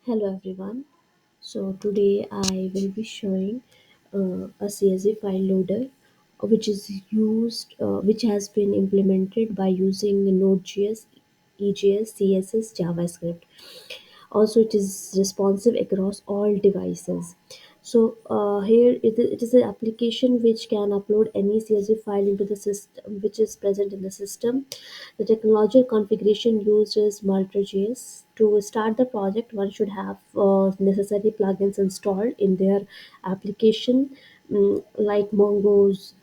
Hello everyone. So today I will be showing a CSV file loader which has been implemented by using Node.js, EJS, CSS, JavaScript. Also, it is responsive across all devices. So here it is an application which can upload any CSV file into the system which is present in the system. The technological configuration used is Multi.js. To start the project, one should have necessary plugins installed in their application, like Mongoose,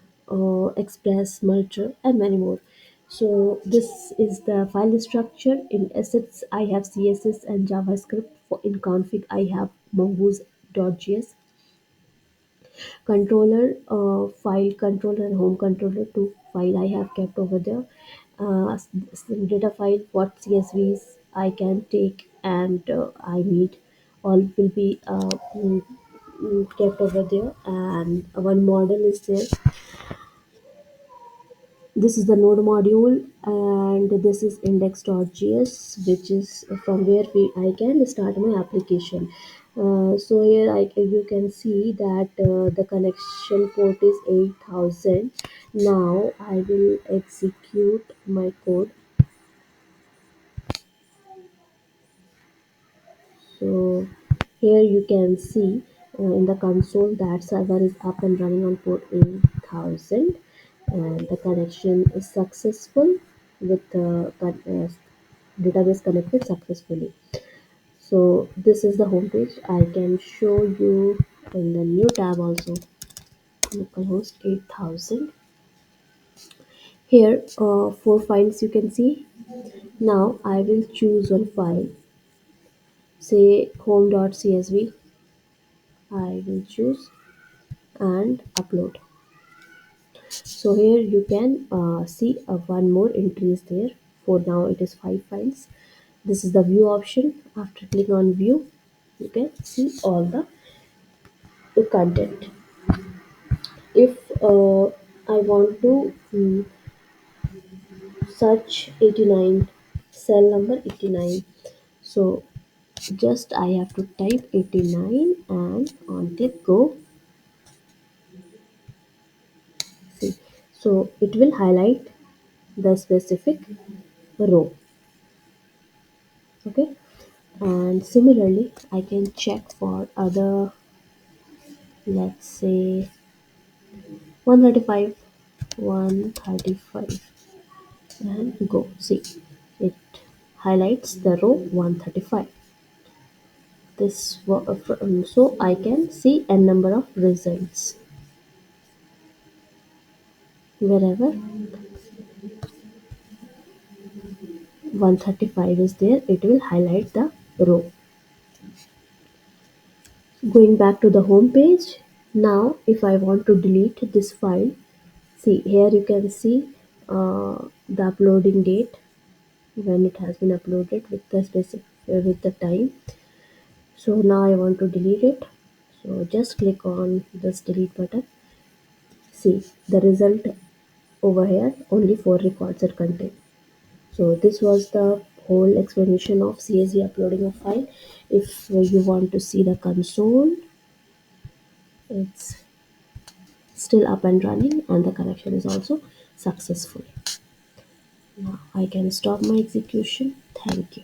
Express, Multi, and many more. So this is the file structure. In assets, I have CSS and JavaScript. In config, I have mongoose.js. Controller, file controller and home controller, two file I have kept over there. Data file, what CSVs I can take and I need, all will be kept over there. And one model is there. This is the node module, and this is index.js, which is from where I can start my application. So here you can see that the connection port is 8000. Now I will execute my code. So here you can see in the console that server is up and running on port 8000, and the connection is successful with the database connected successfully. So this is the home page. I can show you in the new tab also, localhost 8000. Here four files you can see. Now I will choose one file, say home.csv. I will choose and upload. So here you can see one more entry is there. For now it is 5 files. This is the view option. After clicking on view, you can see all the content. If I want to search 89, cell number 89, so just I have to type 89 and on click go. See, so it will highlight the specific row. Okay, and similarly I can check for other, let's say 135, 135, and go. See, it highlights the row 135. So I can see a number of results. Wherever 135 is there, it will highlight the row. Going back to the home page, now if I want to delete this file, see here you can see the uploading date, when it has been uploaded with the specific with the time. So now I want to delete it. So just click on this delete button. See the result over here, only 4 records are contained. So this was the whole explanation of CSV uploading a file. If you want to see the console, it's still up and running and the connection is also successful. Now I can stop my execution. Thank you.